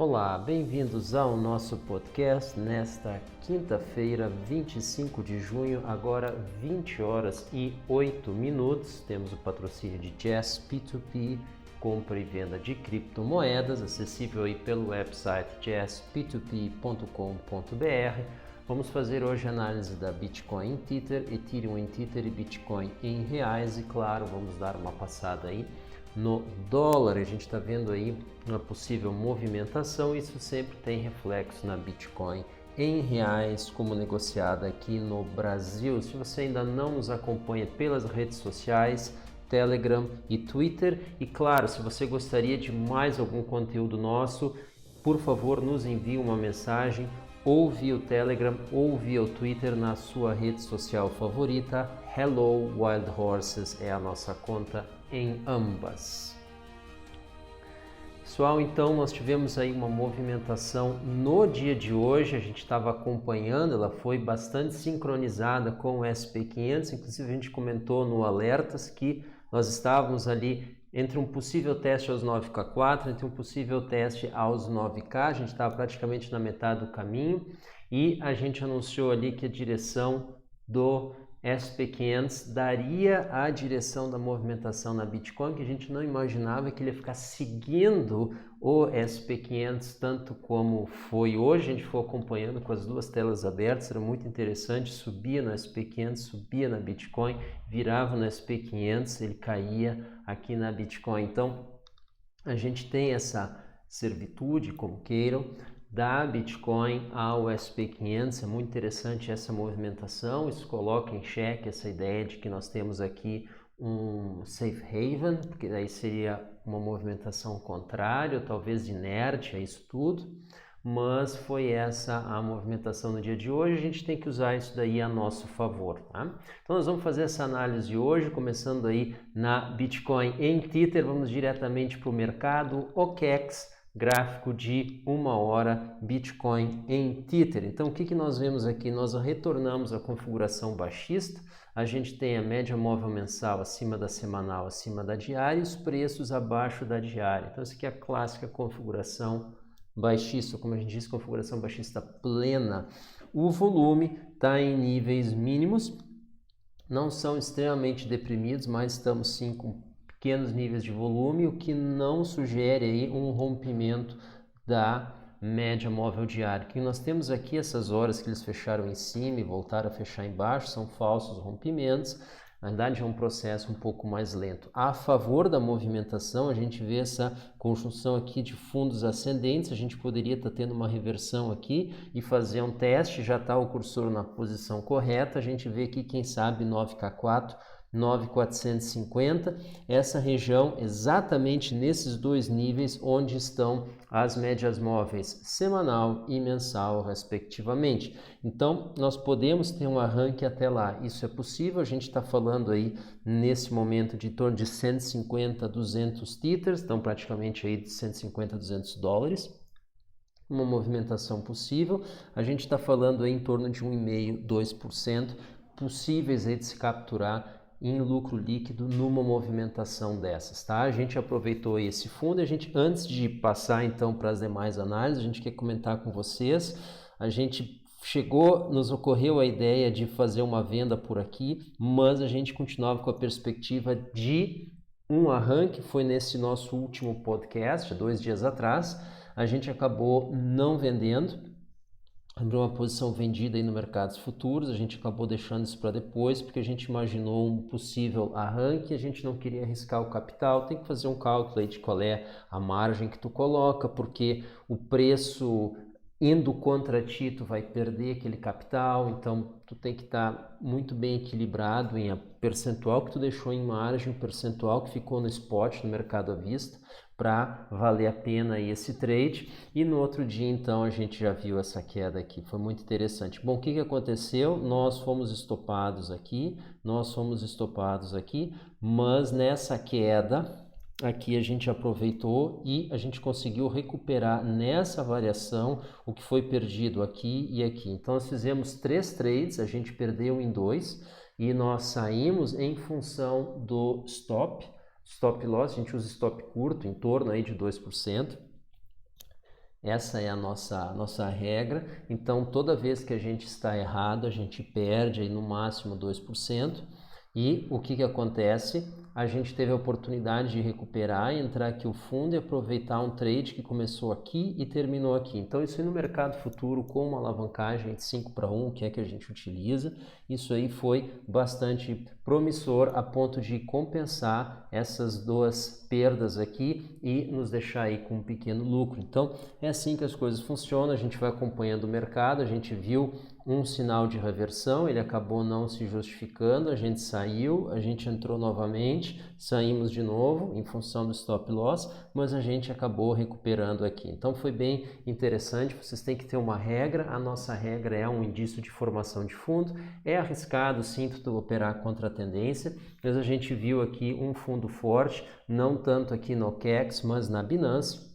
Olá, bem-vindos ao nosso podcast nesta quinta-feira, 25 de junho, agora 20 horas e 8 minutos. Temos o patrocínio de Jazz P2P, compra e venda de criptomoedas, acessível aí pelo website jazzp2p.com.br. Vamos fazer hoje a análise da Bitcoin em Tether, Ethereum em Tether e Bitcoin em reais e, claro, vamos dar uma passada aí no dólar. A gente está vendo aí uma possível movimentação, isso sempre tem reflexo na Bitcoin em reais, como negociada aqui no Brasil. Se você ainda não nos acompanha pelas redes sociais, Telegram e Twitter, e claro, se você gostaria de mais algum conteúdo nosso, por favor nos envie uma mensagem ou via o Telegram ou via o Twitter na sua rede social favorita. Hello Wild Horses é a nossa conta em ambas. Pessoal, então nós tivemos aí uma movimentação no dia de hoje, a gente estava acompanhando, ela foi bastante sincronizada com o SP500, inclusive a gente comentou no Alertas que nós estávamos ali entre um possível teste aos 9K4, entre um possível teste aos 9K, a gente estava praticamente na metade do caminho e a gente anunciou ali que a direção do SP500 daria a direção da movimentação na Bitcoin, que a gente não imaginava que ele ia ficar seguindo o SP500 tanto como foi hoje. A gente foi acompanhando com as duas telas abertas, era muito interessante, subia no SP500, subia na Bitcoin, virava no SP500, ele caía aqui na Bitcoin. Então a gente tem essa servitude, como queiram, da Bitcoin ao SP500, é muito interessante essa movimentação, isso coloca em xeque essa ideia de que nós temos aqui um safe haven, porque daí seria uma movimentação contrária, talvez inerte a isso tudo, mas foi essa a movimentação no dia de hoje, a gente tem que usar isso daí a nosso favor, tá? Então nós vamos fazer essa análise hoje, começando aí na Bitcoin em Tether, vamos diretamente para o mercado OKEx, gráfico de 1 hora Bitcoin em Tether. Então o que nós vemos aqui? Nós retornamos à configuração baixista, a gente tem a média móvel mensal acima da semanal, acima da diária e os preços abaixo da diária. Então essa aqui é a clássica configuração baixista, como a gente diz, configuração baixista plena. O volume está em níveis mínimos, não são extremamente deprimidos, mas estamos sim com pequenos níveis de volume, o que não sugere aí um rompimento da média móvel diária. O que nós temos aqui, essas horas que eles fecharam em cima e voltaram a fechar embaixo, são falsos rompimentos. Na verdade é um processo um pouco mais lento. A favor da movimentação, a gente vê essa conjunção aqui de fundos ascendentes, a gente poderia estar tendo uma reversão aqui e fazer um teste, já está o cursor na posição correta, a gente vê aqui, quem sabe, 9K4, 9.450, essa região exatamente nesses dois níveis onde estão as médias móveis semanal e mensal respectivamente. Então nós podemos ter um arranque até lá, isso é possível, a gente está falando aí nesse momento de torno de 150 a 200 tethers, então praticamente aí de 150 a 200 dólares. Uma movimentação possível, a gente está falando aí em torno de 1,5%, 2% possíveis aí de se capturar em lucro líquido numa movimentação dessas, tá? A gente aproveitou esse fundo, a gente, antes de passar então para as demais análises, a gente quer comentar com vocês, a gente nos ocorreu a ideia de fazer uma venda por aqui, mas a gente continuava com a perspectiva de um arranque, foi nesse nosso último podcast, 2 dias atrás, a gente acabou não vendendo, abriu uma posição vendida aí no mercados futuros, a gente acabou deixando isso para depois, porque a gente imaginou um possível arranque, a gente não queria arriscar o capital, tem que fazer um cálculo aí de qual é a margem que tu coloca, porque o preço indo contra ti, tu vai perder aquele capital, então tu tem que estar muito bem equilibrado em a percentual que tu deixou em margem, o percentual que ficou no spot, no mercado à vista, para valer a pena aí esse trade. E no outro dia então a gente já viu essa queda aqui, foi muito interessante. Bom, o que aconteceu? Nós fomos estopados aqui, mas nessa queda aqui a gente aproveitou e a gente conseguiu recuperar nessa variação o que foi perdido aqui e aqui. Então nós fizemos 3 trades, a gente perdeu em 2 e nós saímos em função do stop loss, a gente usa stop curto, em torno aí de 2%. Essa é a nossa regra. Então, toda vez que a gente está errado, a gente perde aí no máximo 2%. E o que acontece? A gente teve a oportunidade de recuperar, entrar aqui o fundo e aproveitar um trade que começou aqui e terminou aqui. Então, isso aí no mercado futuro, com uma alavancagem de 5-1, que é que a gente utiliza, isso aí foi bastante promissor a ponto de compensar essas duas perdas aqui e nos deixar aí com um pequeno lucro. Então, é assim que as coisas funcionam, a gente vai acompanhando o mercado, a gente viu um sinal de reversão, ele acabou não se justificando, a gente saiu, a gente entrou novamente, saímos de novo em função do stop loss, mas a gente acabou recuperando aqui. Então foi bem interessante, vocês têm que ter uma regra, a nossa regra é um indício de formação de fundo, é arriscado sim tu operar contra a tendência, mas a gente viu aqui um fundo forte, não tanto aqui no OKEX, mas na Binance.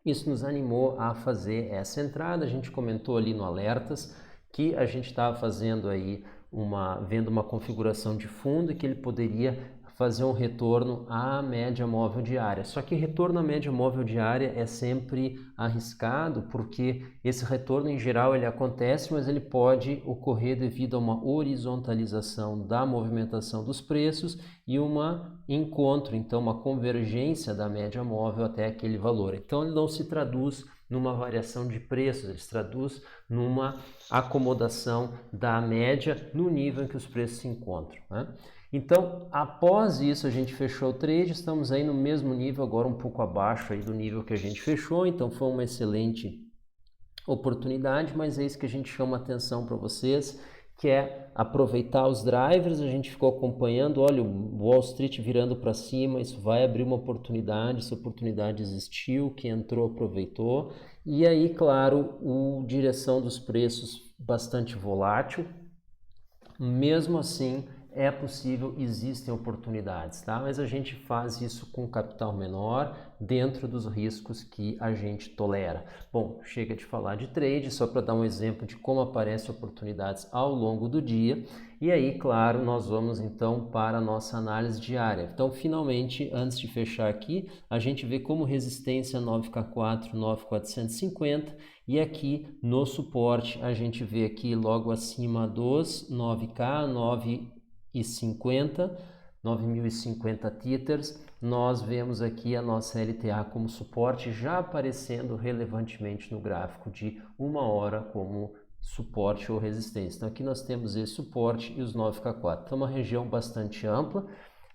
Isso nos animou a fazer essa entrada, a gente comentou ali no Alertas que a gente estava fazendo aí vendo uma configuração de fundo e que ele poderia fazer um retorno à média móvel diária. Só que retorno à média móvel diária é sempre arriscado, porque esse retorno em geral ele acontece, mas ele pode ocorrer devido a uma horizontalização da movimentação dos preços e então uma convergência da média móvel até aquele valor. Então ele não se traduz numa variação de preços, ele se traduz numa acomodação da média no nível em que os preços se encontram, né? Então, após isso, a gente fechou o trade, estamos aí no mesmo nível, agora um pouco abaixo aí do nível que a gente fechou, então foi uma excelente oportunidade, mas é isso que a gente chama atenção para vocês, que é aproveitar os drivers. A gente ficou acompanhando, olha, o Wall Street virando para cima, isso vai abrir uma oportunidade, essa oportunidade existiu, quem entrou aproveitou, e aí, claro, direção dos preços bastante volátil, mesmo assim é possível, existem oportunidades, tá? Mas a gente faz isso com capital menor, dentro dos riscos que a gente tolera. Bom, chega de falar de trade, só para dar um exemplo de como aparecem oportunidades ao longo do dia. E aí, claro, nós vamos então para a nossa análise diária. Então, finalmente, antes de fechar aqui, a gente vê como resistência 9K4, 9.450, e aqui no suporte a gente vê aqui logo acima dos 9K, 9.050 tethers, nós vemos aqui a nossa LTA como suporte já aparecendo relevantemente no gráfico de 1 hora como suporte ou resistência. Então aqui nós temos esse suporte e os 9K4. Então uma região bastante ampla,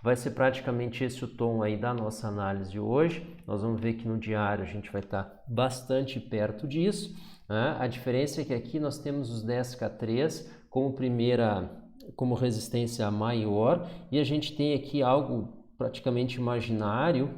vai ser praticamente esse o tom aí da nossa análise de hoje. Nós vamos ver que no diário a gente vai estar bastante perto disso, né? A diferença é que aqui nós temos os 10K3 como resistência maior, e a gente tem aqui algo praticamente imaginário,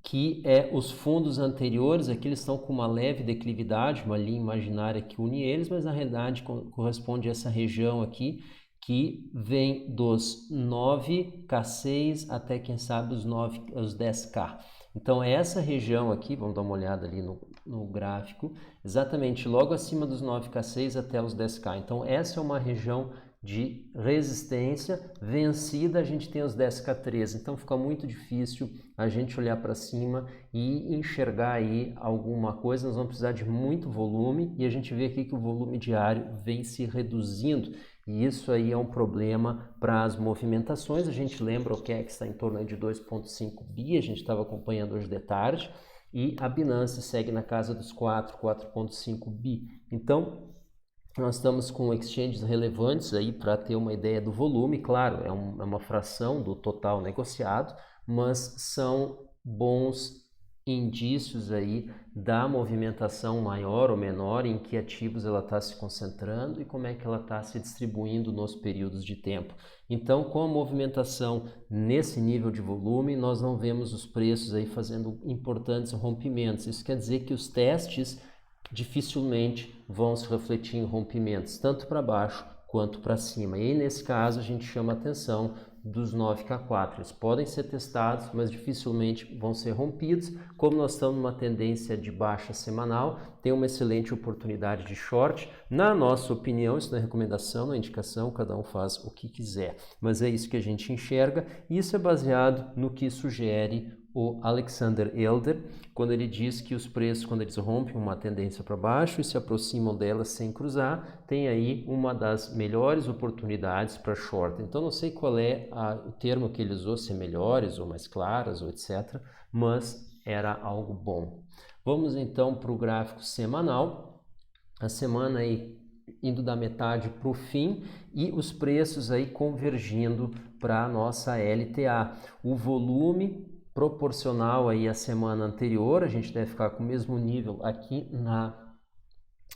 que é os fundos anteriores. Aqui eles estão com uma leve declividade, uma linha imaginária que une eles, mas na realidade corresponde a essa região aqui, que vem dos 9K6 até, quem sabe, os 10K. Então essa região aqui, vamos dar uma olhada ali no gráfico, exatamente logo acima dos 9K6 até os 10K. Então essa é uma região de resistência vencida, a gente tem os 10K13, então fica muito difícil a gente olhar para cima e enxergar aí alguma coisa. Nós vamos precisar de muito volume, e a gente vê aqui que o volume diário vem se reduzindo, e isso aí é um problema para as movimentações. A gente lembra o que está em torno de 2,5 bi, a gente estava acompanhando hoje de tarde, e a Binance segue na casa dos 4,5 bi. Então nós estamos com exchanges relevantes aí para ter uma ideia do volume. Claro, é uma fração do total negociado, mas são bons indícios aí da movimentação maior ou menor, em que ativos ela está se concentrando e como é que ela está se distribuindo nos períodos de tempo. Então, com a movimentação nesse nível de volume, nós não vemos os preços aí fazendo importantes rompimentos. Isso quer dizer que os testes dificilmente vão se refletir em rompimentos, tanto para baixo quanto para cima. E aí, nesse caso, a gente chama a atenção dos 9K4. Eles podem ser testados, mas dificilmente vão ser rompidos. Como nós estamos numa tendência de baixa semanal, tem uma excelente oportunidade de short. Na nossa opinião, isso não é recomendação, não é indicação, cada um faz o que quiser. Mas é isso que a gente enxerga, e isso é baseado no que sugere o Alexander Elder, quando ele diz que os preços, quando eles rompem uma tendência para baixo e se aproximam dela sem cruzar, tem aí uma das melhores oportunidades para short. Então não sei qual é o termo que ele usou, se é melhores ou mais claras ou etc., mas era algo bom. Vamos então para o gráfico semanal. A semana aí indo da metade para o fim e os preços aí convergindo para a nossa LTA. O volume proporcional aí à semana anterior, a gente deve ficar com o mesmo nível aqui na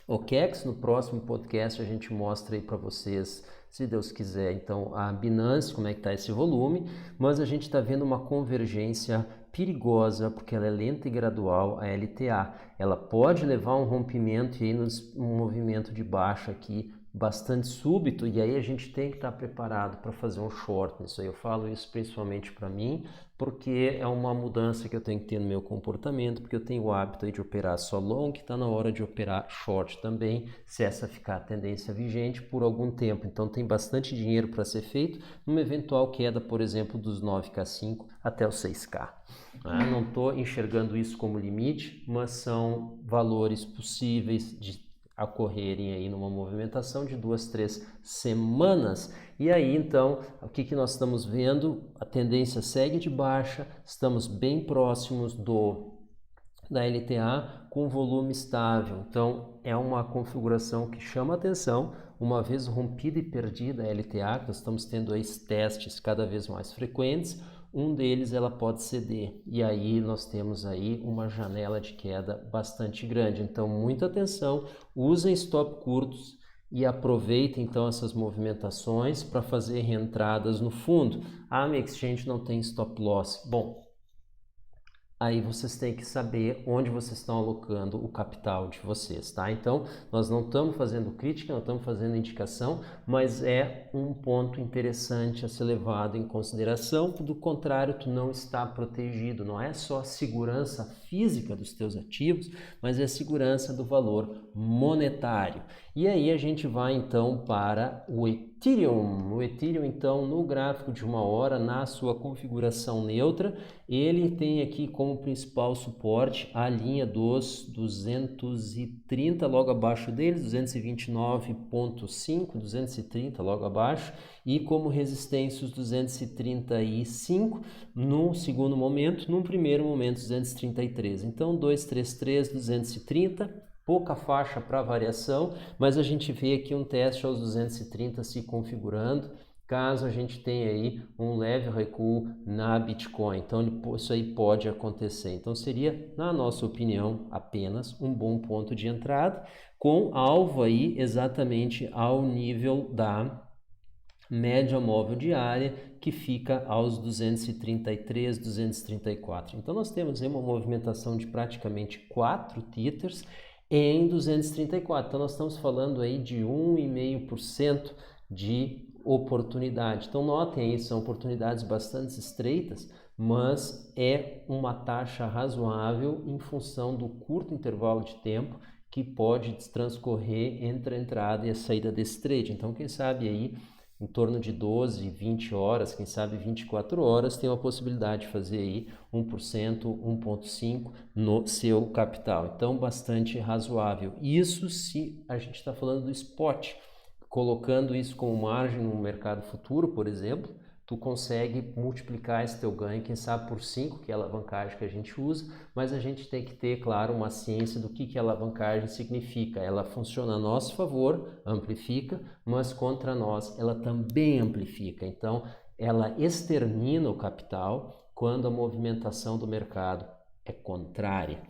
OKEx. No próximo podcast a gente mostra aí para vocês, se Deus quiser, então a Binance, como é que está esse volume, mas a gente está vendo uma convergência perigosa, porque ela é lenta e gradual, a LTA. Ela pode levar um rompimento e aí um movimento de baixa aqui bastante súbito, e aí a gente tem que estar preparado para fazer um short nisso aí. Eu falo isso principalmente para mim, porque é uma mudança que eu tenho que ter no meu comportamento, porque eu tenho o hábito aí de operar só long, que está na hora de operar short também, se essa ficar a tendência vigente por algum tempo. Então tem bastante dinheiro para ser feito numa eventual queda, por exemplo, dos 9K5 até os 6K. Não estou enxergando isso como limite, mas são valores possíveis de ocorrerem aí numa movimentação de 2, 3 semanas. E aí então, o que nós estamos vendo? A tendência segue de baixa, estamos bem próximos da LTA com volume estável. Então é uma configuração que chama atenção. Uma vez rompida e perdida a LTA, nós estamos tendo aí testes cada vez mais frequentes, um deles ela pode ceder e aí nós temos aí uma janela de queda bastante grande. Então muita atenção, usem stop curtos e aproveitem então essas movimentações para fazer reentradas no fundo. A minha exchange não tem stop loss. Bom, aí vocês têm que saber onde vocês estão alocando o capital de vocês, tá? Então, nós não estamos fazendo crítica, não estamos fazendo indicação, mas é um ponto interessante a ser levado em consideração, do contrário, tu não está protegido. Não é só a segurança física dos teus ativos, mas é a segurança do valor monetário. E aí a gente vai então para o Ethereum. O Ethereum, então, no gráfico de 1 hora, na sua configuração neutra, ele tem aqui como principal suporte a linha dos 230, logo abaixo deles, 229,5, 230 logo abaixo, e como resistência os 235 no segundo momento, no primeiro momento 233. Então 233, 230, pouca faixa para variação, mas a gente vê aqui um teste aos 230 se configurando, caso a gente tenha aí um leve recuo na Bitcoin. Então isso aí pode acontecer. Então seria, na nossa opinião, apenas um bom ponto de entrada, com alvo aí exatamente ao nível da média móvel diária, que fica aos 233, 234. Então nós temos aí uma movimentação de praticamente 4 tethers em 234. Então nós estamos falando aí de 1,5% de oportunidade. Então notem aí, são oportunidades bastante estreitas, mas é uma taxa razoável em função do curto intervalo de tempo que pode transcorrer entre a entrada e a saída desse trade. Então quem sabe aí em torno de 12, 20 horas, quem sabe 24 horas, tem uma possibilidade de fazer aí 1%, 1,5% no seu capital. Então, bastante razoável. Isso se a gente está falando do spot. Colocando isso como margem no mercado futuro, por exemplo, tu consegue multiplicar esse teu ganho, quem sabe por 5, que é a alavancagem que a gente usa, mas a gente tem que ter, claro, uma ciência do que a alavancagem significa. Ela funciona a nosso favor, amplifica, mas contra nós ela também amplifica. Então, ela extermina o capital quando a movimentação do mercado é contrária.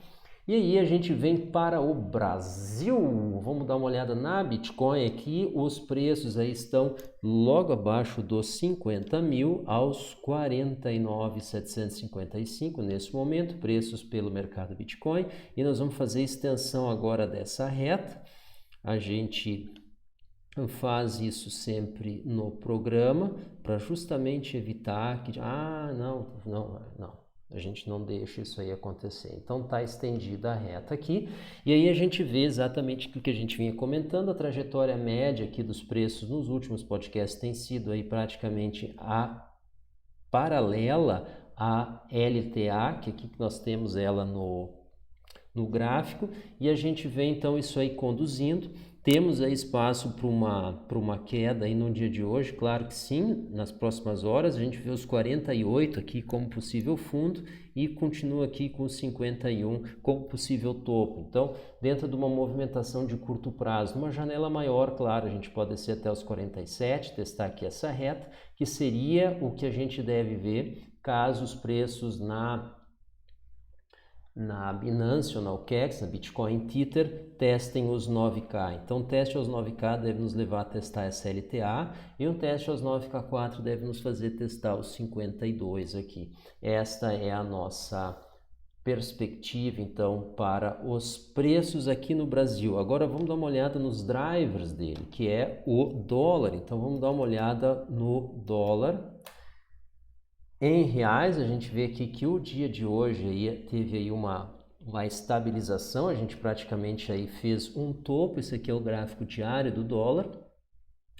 E aí a gente vem para o Brasil, vamos dar uma olhada na Bitcoin aqui, os preços aí estão logo abaixo dos 50 mil aos 49.755 nesse momento, preços pelo mercado Bitcoin, e nós vamos fazer extensão agora dessa reta. A gente faz isso sempre no programa para justamente evitar que, não. A gente não deixa isso aí acontecer. Então está estendida a reta aqui e aí a gente vê exatamente o que a gente vinha comentando. A trajetória média aqui dos preços nos últimos podcasts tem sido aí praticamente a paralela a LTA, que aqui nós temos ela no gráfico, e a gente vê então isso aí conduzindo. Temos aí espaço para uma queda aí no dia de hoje, claro que sim, nas próximas horas. A gente vê os 48 aqui como possível fundo e continua aqui com os 51 como possível topo. Então, dentro de uma movimentação de curto prazo, uma janela maior, claro, a gente pode descer até os 47, testar aqui essa reta, que seria o que a gente deve ver caso os preços na Binance ou na OKEx, na Bitcoin Tether, testem os 9K. Então, o teste aos 9K deve nos levar a testar essa LTA e um teste aos 9K4 deve nos fazer testar os 52 aqui. Esta é a nossa perspectiva, então, para os preços aqui no Brasil. Agora, vamos dar uma olhada nos drivers dele, que é o dólar. Então, vamos dar uma olhada no dólar. Em reais, a gente vê aqui que o dia de hoje aí teve aí uma estabilização, a gente praticamente aí fez um topo. Esse aqui é o gráfico diário do dólar.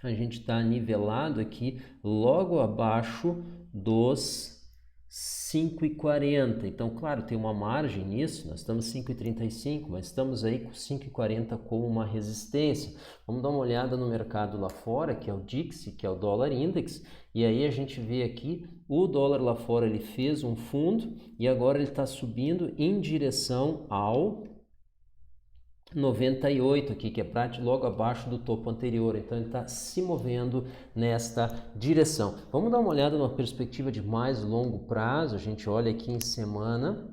A gente está nivelado aqui logo abaixo dos 5,40. Então, claro, tem uma margem nisso, nós estamos 5,35, mas estamos aí com 5,40 como uma resistência. Vamos dar uma olhada no mercado lá fora, que é o DXY, que é o dólar index, e aí a gente vê aqui o dólar lá fora, ele fez um fundo e agora ele está subindo em direção ao 98 aqui, que é logo abaixo do topo anterior. Então ele está se movendo nesta direção. Vamos dar uma olhada numa perspectiva de mais longo prazo. A gente olha aqui em semana,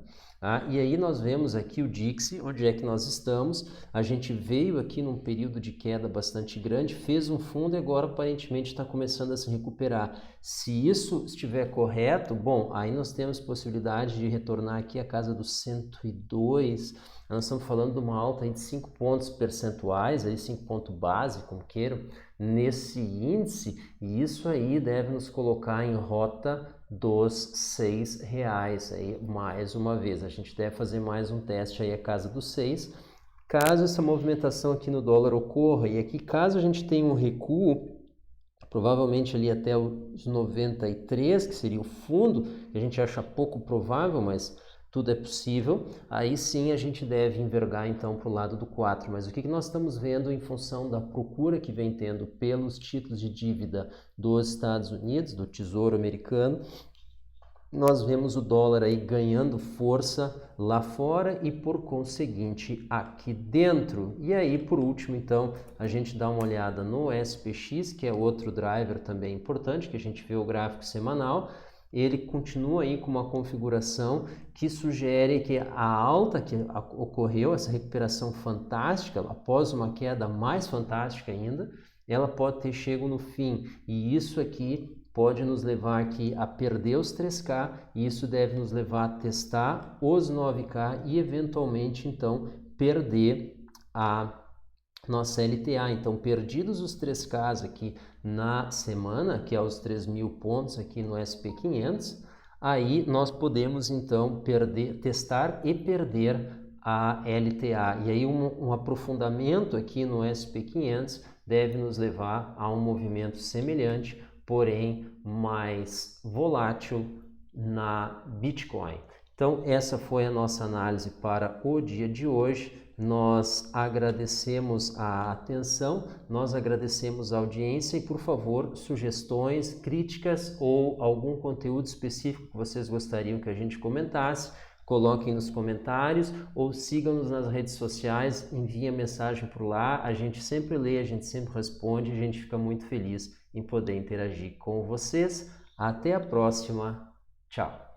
e aí nós vemos aqui o DXY, onde é que nós estamos. A gente veio aqui num período de queda bastante grande, fez um fundo e agora aparentemente está começando a se recuperar. Se isso estiver correto, bom, aí nós temos possibilidade de retornar aqui à casa dos 102. Nós estamos falando de uma alta aí de 5 pontos percentuais, aí 5 pontos base, como queiram, nesse índice, e isso aí deve nos colocar em rota dos R$6 aí, mais uma vez. A gente deve fazer mais um teste aí à casa dos 6, caso essa movimentação aqui no dólar ocorra. E aqui, caso a gente tenha um recuo, provavelmente ali até os 93, que seria o fundo, que a gente acha pouco provável, mas tudo é possível, aí sim a gente deve envergar então para o lado do 4. Mas o que nós estamos vendo em função da procura que vem tendo pelos títulos de dívida dos Estados Unidos, do Tesouro Americano? Nós vemos o dólar aí ganhando força lá fora e por conseguinte aqui dentro. E aí, por último, então, a gente dá uma olhada no SPX, que é outro driver também importante, que a gente vê o gráfico semanal. Ele continua aí com uma configuração que sugere que a alta que ocorreu, essa recuperação fantástica, após uma queda mais fantástica ainda, ela pode ter chego no fim. E isso aqui pode nos levar aqui a perder os 3K, e isso deve nos levar a testar os 9K e eventualmente então perder a nossa LTA. Então, perdidos os 3Ks aqui na semana, que é os 3.000 pontos aqui no SP500, aí nós podemos então testar e perder a LTA. E aí um aprofundamento aqui no SP500 deve nos levar a um movimento semelhante, porém mais volátil na Bitcoin. Então, essa foi a nossa análise para o dia de hoje. Nós agradecemos a atenção, nós agradecemos a audiência e, por favor, sugestões, críticas ou algum conteúdo específico que vocês gostariam que a gente comentasse, coloquem nos comentários ou sigam-nos nas redes sociais, enviem mensagem por lá. A gente sempre lê, a gente sempre responde, a gente fica muito feliz em poder interagir com vocês. Até a próxima. Tchau!